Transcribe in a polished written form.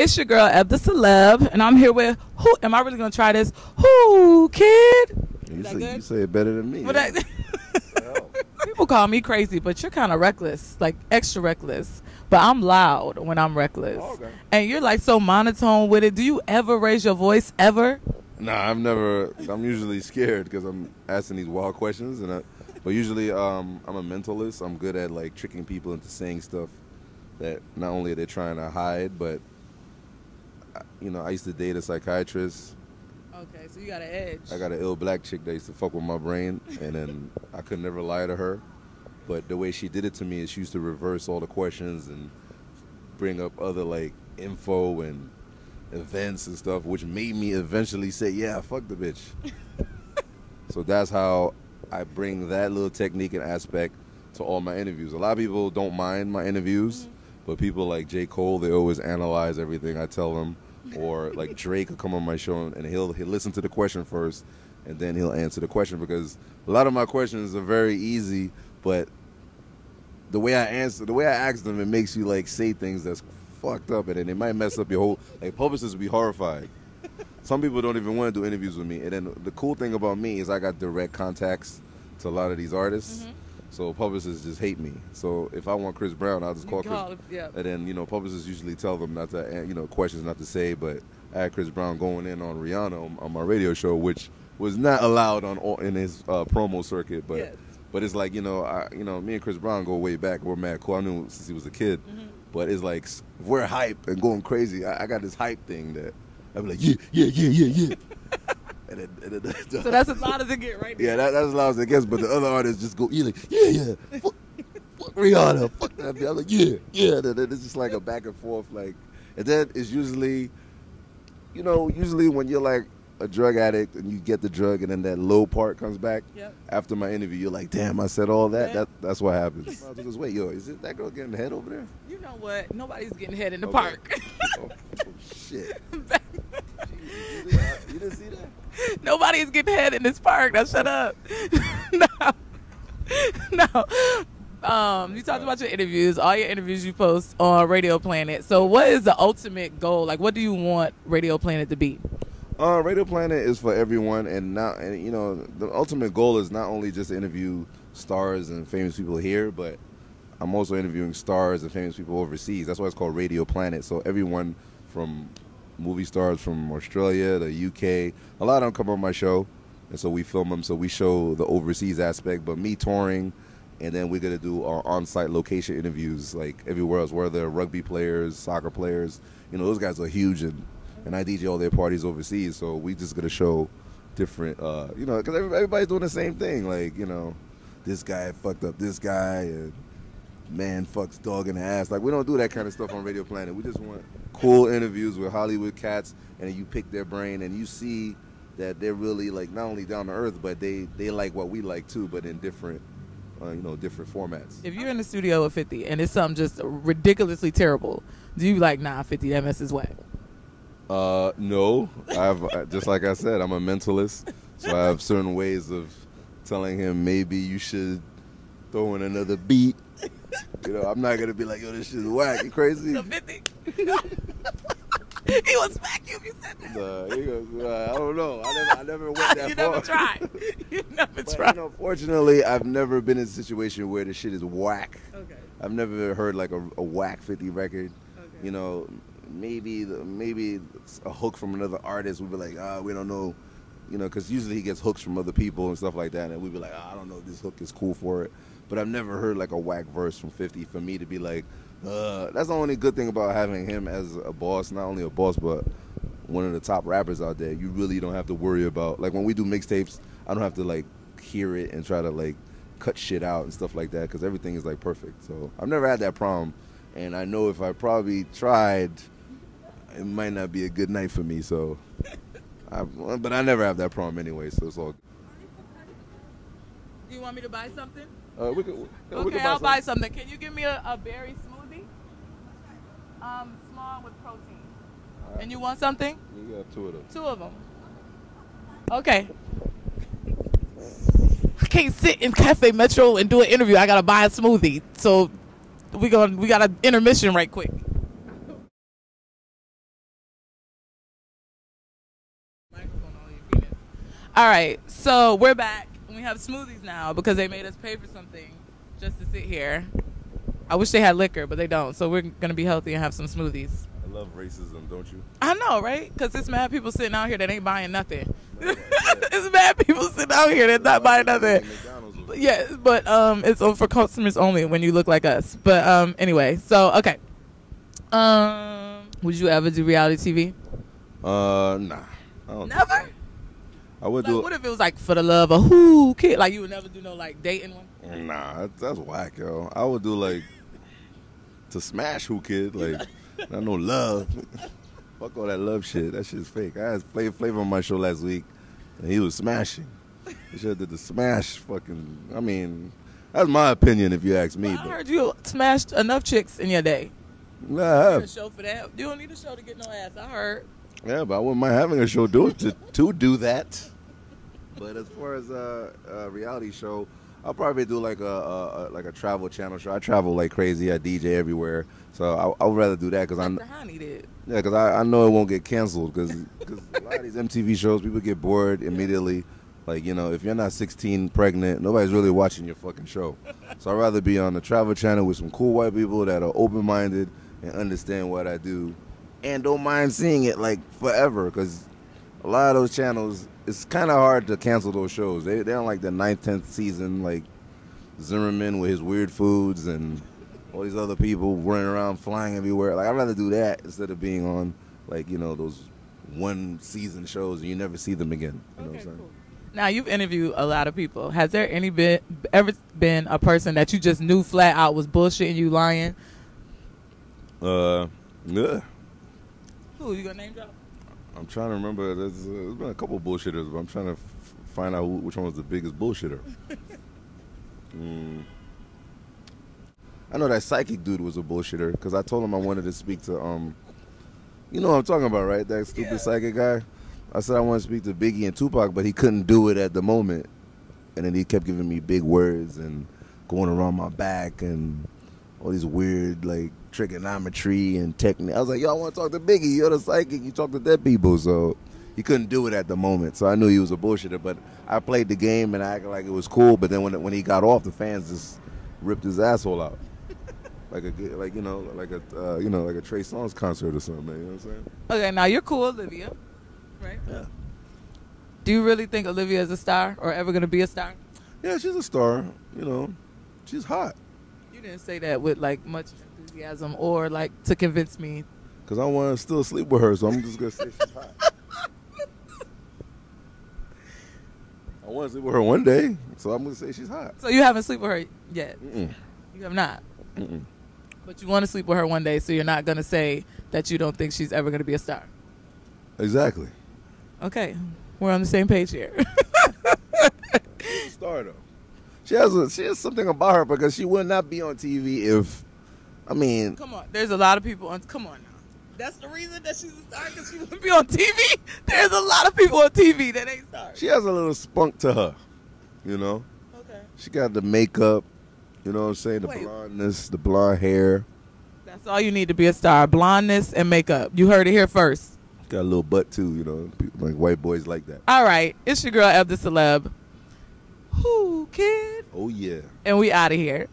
It's your girl, Eb the Celeb, and I'm here with who? Am I really gonna try this? Whoo Kid? You say it better than me. People call me crazy, but you're kind of reckless, like extra reckless. But I'm loud when I'm reckless, okay. And you're like so monotone with it. Do you ever raise your voice ever? Nah, I've never. I'm usually scared because I'm asking these wild questions, but usually I'm a mentalist. I'm good at like tricking people into saying stuff that not only are they trying to hide, but I used to date a psychiatrist. Okay, so you got an edge. I got an ill black chick that used to fuck with my brain, and then I could never lie to her. But the way she did it to me is she used to reverse all the questions and bring up other like info and events and stuff, which made me eventually say, yeah, fuck the bitch. So that's how I bring that little technique and aspect to all my interviews. A lot of people don't mind my interviews, but people like J. Cole, they always analyze everything I tell them. Or like Drake will come on my show and he'll listen to the question first and then he'll answer the question, because a lot of my questions are very easy, but the way I ask them, it makes you like say things that's fucked up, and then it might mess up your whole, like publicists will be horrified. Some people don't even want to do interviews with me, and then the cool thing about me is I got direct contacts to a lot of these artists. So publicists just hate me. So if I want Chris Brown, I'll just call Chris. Yeah. And then, publicists usually tell them not to, questions not to say. But I had Chris Brown going in on Rihanna on my radio show, which was not allowed in his promo circuit. But Yes. But it's like, me and Chris Brown go way back. We're mad cool. I knew since he was a kid. But it's like, if we're hype and going crazy, I got this hype thing that I'm like, yeah. So that's as loud as it get right now. Yeah, that's as loud as it gets, but the other artists just go, like, yeah, fuck Rihanna, fuck that. I'm like, yeah. And then it's just like a back and forth, like, and then it's usually when you're like a drug addict and you get the drug and then that low part comes back. Yep. After my interview, you're like, damn, I said all that. Yeah. That's what happens. I just wait, is it that girl getting head over there? You know what? Nobody's getting head in the park. Oh, shit. You didn't see that? Nobody's getting head in this park. Now shut up. No. You talked about your interviews, all your interviews you post on Radio Planet. So what is the ultimate goal? Like, what do you want Radio Planet to be? Radio Planet is for everyone, and the ultimate goal is not only just to interview stars and famous people here, but I'm also interviewing stars and famous people overseas. That's why it's called Radio Planet. So everyone from movie stars from Australia, the UK, a lot of them come on my show, and so we film them. So we show the overseas aspect, but me touring, and then we're gonna do our on-site location interviews like everywhere else, where they're rugby players, soccer players. Those guys are huge, and I DJ all their parties overseas. So we just gonna show different, because everybody's doing the same thing. Like, this guy fucked up this guy, and man fucks dog in the ass. Like, we don't do that kind of stuff on Radio Planet. We just want cool interviews with Hollywood cats, and you pick their brain, and you see that they're really like not only down to earth, but they like what we like too, but in different, different formats. If you're in the studio with 50 and it's something just ridiculously terrible, do you be like, nah, 50, that mess is whack? No. I've just like I said, I'm a mentalist, so I have certain ways of telling him maybe you should throw in another beat. I'm not gonna be like, yo, this shit is whack. You crazy? So 50. He would smack you if you said that. He goes, I don't know. I never went that far. You never tried. You never tried. Fortunately, I've never been in a situation where the shit is whack. Okay. I've never heard like a whack 50 record. Okay. Maybe a hook from another artist. We'd be like, we don't know. Because usually he gets hooks from other people and stuff like that, and we'd be like, I don't know, this hook is cool for it. But I've never heard like a whack verse from 50 for me to be like, that's the only good thing about having him as a boss, not only a boss, but one of the top rappers out there. You really don't have to worry about, like when we do mixtapes, I don't have to like hear it and try to like cut shit out and stuff like that, because everything is like perfect. So I've never had that problem, and I know if I probably tried, it might not be a good night for me. So, but I never have that problem anyway, so it's all good. Do you want me to buy something? We could I'll buy something. Can you give me a berry smoothie? Small with protein. Right. And you want something? You got 2 of them. 2 of them. Okay. I can't sit in Cafe Metro and do an interview. I gotta buy a smoothie. So we got an intermission right quick. All right, so we're back. We have smoothies now because they made us pay for something just to sit here. I wish they had liquor, but they don't. So we're gonna be healthy and have some smoothies. I love racism, don't you? I know, right? Because it's mad people sitting out here that ain't buying nothing. It's mad people sitting out here that not buying nothing. Yeah, but it's for customers only when you look like us. But anyway, so okay. Would you ever do reality TV? Nah. I don't Never. I would Like, do. what if it was like for the love of Whoo Kid? Like you would never do no like dating one. Nah, that's whack, yo. I would do like to smash Whoo Kid, like not no love. Fuck all that love shit. That shit's fake. I had Flavor on my show last week, and he was smashing. He should have did the smash fucking. I mean, that's my opinion if you ask me. Well, I but heard you smashed enough chicks in your day. nah, I You have. need a show for that. You don't need a show to get no ass. I heard. Yeah, but I wouldn't mind having a show to do that. But as far as a reality show, I'll probably do like a travel channel show. I travel like crazy. I DJ everywhere, so I would rather do that because I Honey did. yeah, because I know it won't get canceled because a lot of these MTV shows people get bored immediately. Like, you know, if you're not 16 pregnant, nobody's really watching your fucking show. So I'd rather be on the travel channel with some cool white people that are open-minded and understand what I do and don't mind seeing it like forever because a lot of those channels, it's kind of hard to cancel those shows. They're on like the 9th, 10th season, like Zimmerman with his weird foods and all these other people running around flying everywhere. Like, I'd rather do that instead of being on, like, you know, those one-season shows and you never see them again. You know what I'm saying? Cool. Now, you've interviewed a lot of people. Has there ever been a person that you just knew flat out was bullshitting you, lying? Yeah. Who, you gonna name drop? I'm trying to remember. There's been a couple bullshitters, but I'm trying to find out which one was the biggest bullshitter. I know that psychic dude was a bullshitter because I told him I wanted to speak to you know what I'm talking about, right? That stupid psychic guy. I said I wanted to speak to Biggie and Tupac, but he couldn't do it at the moment. And then he kept giving me big words and going around my back and all these weird, like, trigonometry and technique. I was like, yo, I want to talk to Biggie. You're the psychic. You talk to dead people. So he couldn't do it at the moment. So I knew he was a bullshitter. But I played the game and I acted like it was cool. But then when he got off, the fans just ripped his asshole out. like a Trey Songz concert or something, man. You know what I'm saying? Okay, now you're cool, Olivia. Right? Yeah. Do you really think Olivia is a star or ever going to be a star? Yeah, she's a star. You know, she's hot. You didn't say that with, like, much enthusiasm or, like, to convince me. Because I want to still sleep with her, so I'm just going to say she's hot. I want to sleep with her one day, so I'm going to say she's hot. So you haven't slept with her yet? Mm-mm. You have not? Mm-mm. But you want to sleep with her one day, so you're not going to say that you don't think she's ever going to be a star? Exactly. Okay. We're on the same page here. She's a star, though. She has something about her because she would not be on TV if, I mean. Come on. There's a lot of people on. Come on now. That's the reason that she's a star, because she wouldn't be on TV? There's a lot of people on TV that ain't stars. She has a little spunk to her, you know? Okay. She got the makeup, you know what I'm saying? The blondness, the blonde hair. That's all you need to be a star. Blondness and makeup. You heard it here first. Got a little butt, too, you know? People, like white boys like that. All right. It's your girl, Eb the Celeb. Whoo Kid. Oh, yeah. And we out of here.